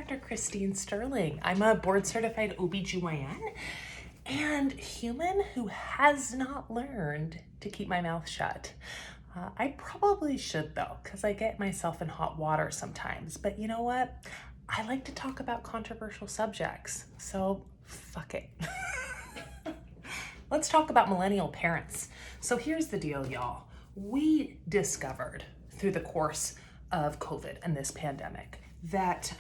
Dr. Christine Sterling. I'm a board certified OBGYN and human who has not learned to keep my mouth shut. I probably should though, because I get myself in hot water sometimes. But you know what? I like to talk about controversial subjects, so fuck it. Let's talk about millennial parents. So here's the deal, y'all. We discovered through the course of COVID and this pandemic that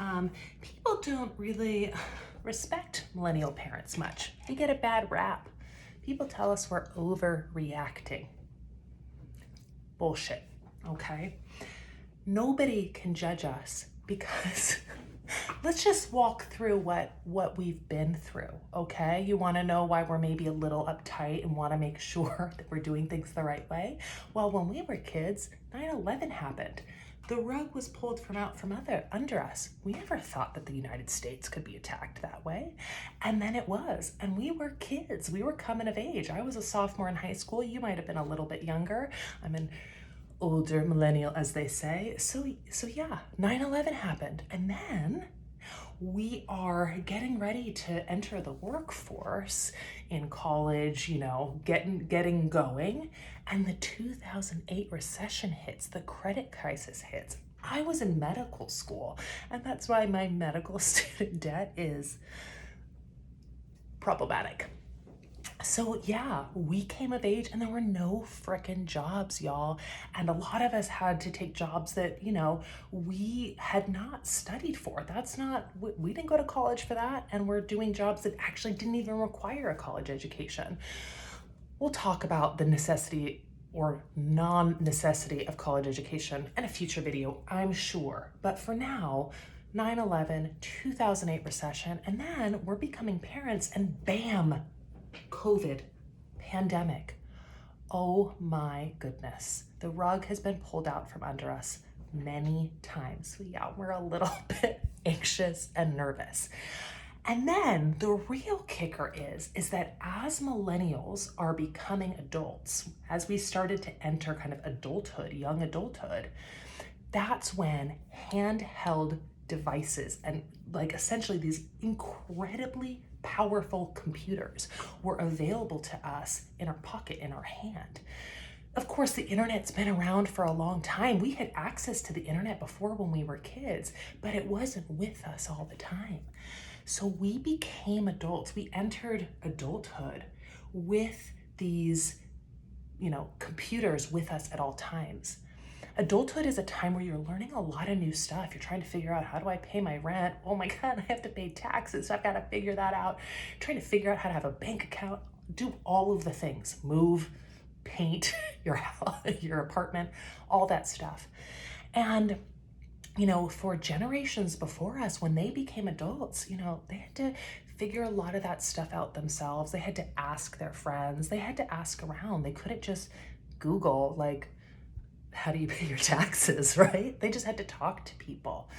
people don't really respect millennial parents much. We get a bad rap. People tell us we're overreacting. Bullshit, okay? Nobody can judge us because let's just walk through what we've been through, okay? You wanna know why we're maybe a little uptight and wanna make sure that we're doing things the right way? Well, when we were kids, 9/11 happened. The rug was pulled from under us. We never thought that the United States could be attacked that way. And then it was, and we were kids. We were coming of age. I was a sophomore in high school. You might have been a little bit younger. I'm an older millennial, as they say. So yeah, 9/11 happened. And then we are getting ready to enter the workforce in college, getting going. And the 2008 recession hits, the credit crisis hits. I was in medical school, and that's why my medical student debt is problematic. So yeah, we came of age and there were no frickin' jobs, y'all. And a lot of us had to take jobs that, we had not studied for. We didn't go to college for that. And we're doing jobs that actually didn't even require a college education. We'll talk about the necessity or non-necessity of college education in a future video, I'm sure. But for now, 9/11, 2008 recession, and then we're becoming parents and bam, COVID, pandemic. Oh my goodness. The rug has been pulled out from under us many times. So yeah, we're a little bit anxious and nervous. And then the real kicker is that as millennials are becoming adults, as we started to enter kind of adulthood, young adulthood, that's when handheld devices and essentially these incredibly powerful computers were available to us in our pocket, in our hand. Of course, the internet's been around for a long time. We had access to the internet before when we were kids, but it wasn't with us all the time. So we became adults. We entered adulthood with these, computers with us at all times. Adulthood is a time where you're learning a lot of new stuff. You're trying to figure out, how do I pay my rent? Oh my God, I have to pay taxes. So I've got to figure that out. Trying to figure out how to have a bank account, do all of the things, move, paint your house, your apartment, all that stuff. And for generations before us, when they became adults, they had to figure a lot of that stuff out themselves. They had to ask their friends. They had to ask around. They couldn't just Google, how do you pay your taxes, right? They just had to talk to people.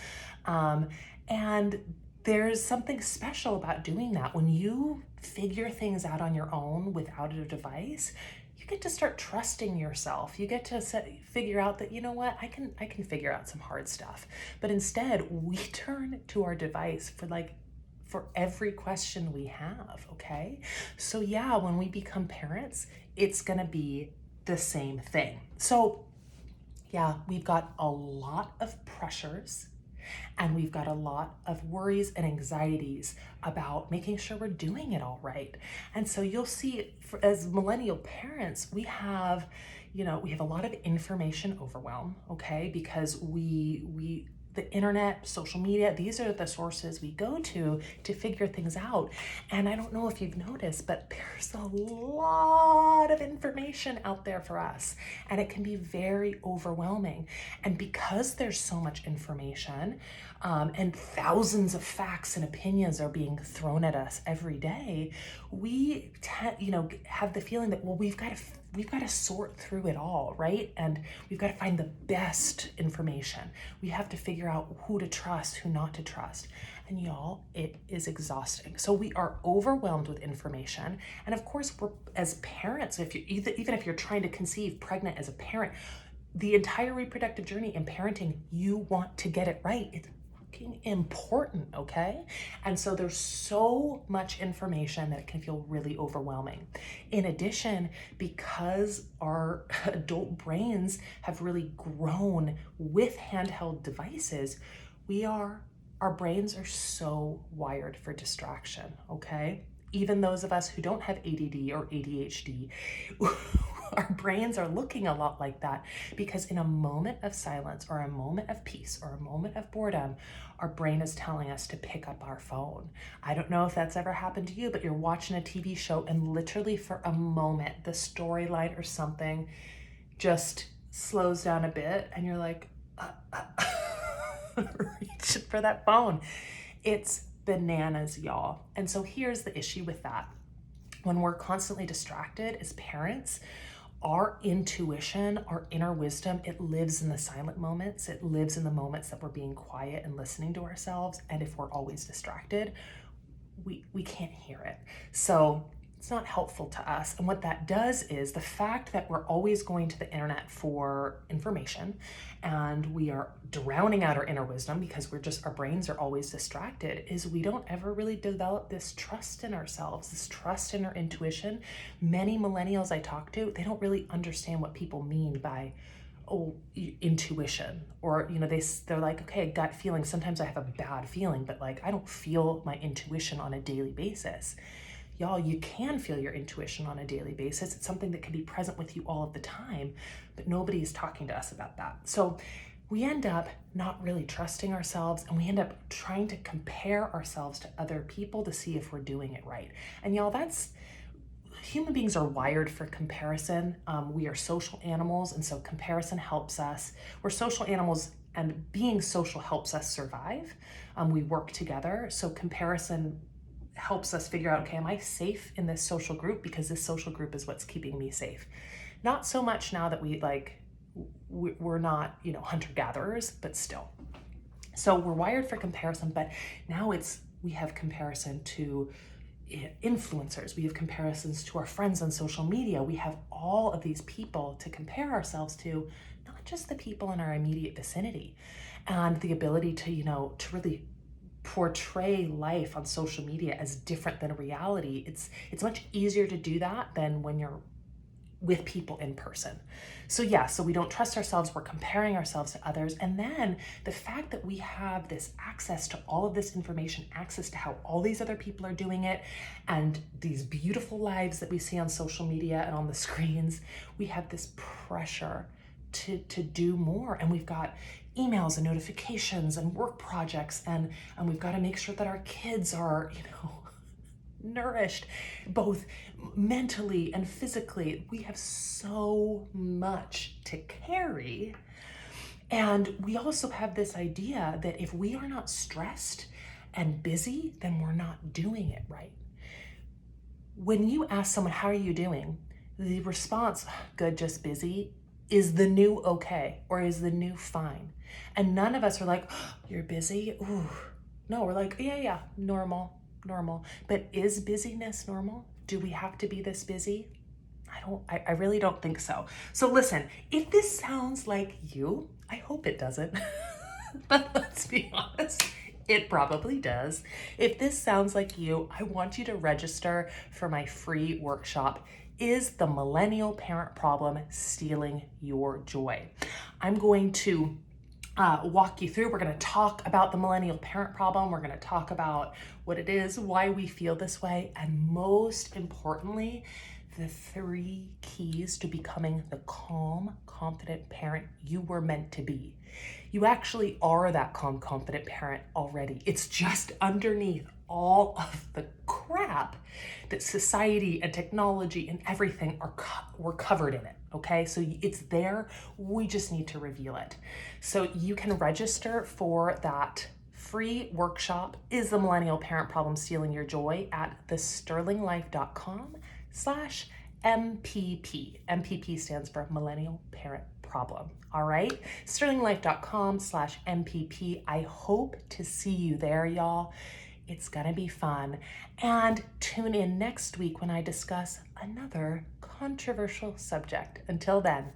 And there's something special about doing that. When you figure things out on your own without a device, you get to start trusting yourself. You get to figure out that, I can figure out some hard stuff. But instead, we turn to our device for every question we have, okay? So yeah, when we become parents, it's gonna be the same thing. So yeah, we've got a lot of pressures and we've got a lot of worries and anxieties about making sure we're doing it all right. And so you'll see, as millennial parents, we have a lot of information overwhelm, okay? Because the internet, social media, these are the sources we go to figure things out. And I don't know if you've noticed, but there's a lot of information out there for us, and it can be very overwhelming. And because there's so much information, and thousands of facts and opinions are being thrown at us every day, we have the feeling that, well, we've got to sort through it all, right? And we've got to find the best information. We have to figure out who to trust, who not to trust. And y'all, it is exhausting. So we are overwhelmed with information. And of course, as parents, even if you're trying to conceive pregnant as a parent, the entire reproductive journey in parenting, you want to get it right. It's fucking important, okay? And so there's so much information that it can feel really overwhelming. In addition, because our adult brains have really grown with handheld devices, our brains are so wired for distraction, okay? Even those of us who don't have ADD or ADHD, our brains are looking a lot like that, because in a moment of silence or a moment of peace or a moment of boredom, our brain is telling us to pick up our phone. I don't know if that's ever happened to you, but you're watching a TV show and literally for a moment, the storyline or something just slows down a bit and you're like, reaching for that phone. It's bananas, y'all. And so here's the issue with that. When we're constantly distracted as parents, our intuition, our inner wisdom, it lives in the silent moments. It lives in the moments that we're being quiet and listening to ourselves. And if we're always distracted, we can't hear it. So it's not helpful to us. And what that does is the fact that we're always going to the internet for information and we are drowning out our inner wisdom because our brains are always distracted, is we don't ever really develop this trust in ourselves, this trust in our intuition. Many millennials I talk to, they don't really understand what people mean by intuition, or they're like, okay, gut feeling. Sometimes I have a bad feeling, but like I don't feel my intuition on a daily basis. Y'all, you can feel your intuition on a daily basis. It's something that can be present with you all of the time, but nobody is talking to us about that. So we end up not really trusting ourselves, and we end up trying to compare ourselves to other people to see if we're doing it right. And y'all, human beings are wired for comparison. We are social animals, and so comparison helps us. We're social animals, and being social helps us survive. We work together, so comparison helps us figure out, okay, am I safe in this social group? Because this social group is what's keeping me safe. Not so much now that we're not, hunter-gatherers, but still. So we're wired for comparison, but now we have comparison to influencers. We have comparisons to our friends on social media. We have all of these people to compare ourselves to, not just the people in our immediate vicinity. And the ability to really portray life on social media as different than reality. It's much easier to do that than when you're with people in person. So we don't trust ourselves, we're comparing ourselves to others. And then the fact that we have this access to all of this information, access to how all these other people are doing it, and these beautiful lives that we see on social media and on the screens, we have this pressure to do more. And we've got emails and notifications and work projects, and we've got to make sure that our kids are, nourished, both mentally and physically. We have so much to carry. And we also have this idea that if we are not stressed and busy, then we're not doing it right. When you ask someone, how are you doing? The response, good, just busy, is the new okay, or is the new fine. And none of us are like, oh, you're busy? Ooh. No, we're like, yeah, normal. But is busyness normal? Do we have to be this busy? I really don't think so. So listen, if this sounds like you, I hope it doesn't, but let's be honest, it probably does. If this sounds like you, I want you to register for my free workshop, Is the Millennial Parent Problem Stealing Your Joy? I'm going to walk you through. We're going to talk about the millennial parent problem. We're going to talk about what it is, why we feel this way, and most importantly, the 3 keys to becoming the calm, confident parent you were meant to be. You actually are that calm, confident parent already. It's just underneath all of the crap that society and technology and everything we're covered in it, okay? So it's there, we just need to reveal it. So you can register for that free workshop, Is the Millennial Parent Problem Stealing Your Joy, at thesterlinglife.com/MPP. MPP stands for Millennial Parent Problem. All right, sterlinglife.com/MPP. I hope to see you there, y'all. It's gonna be fun. And tune in next week when I discuss another controversial subject. Until then,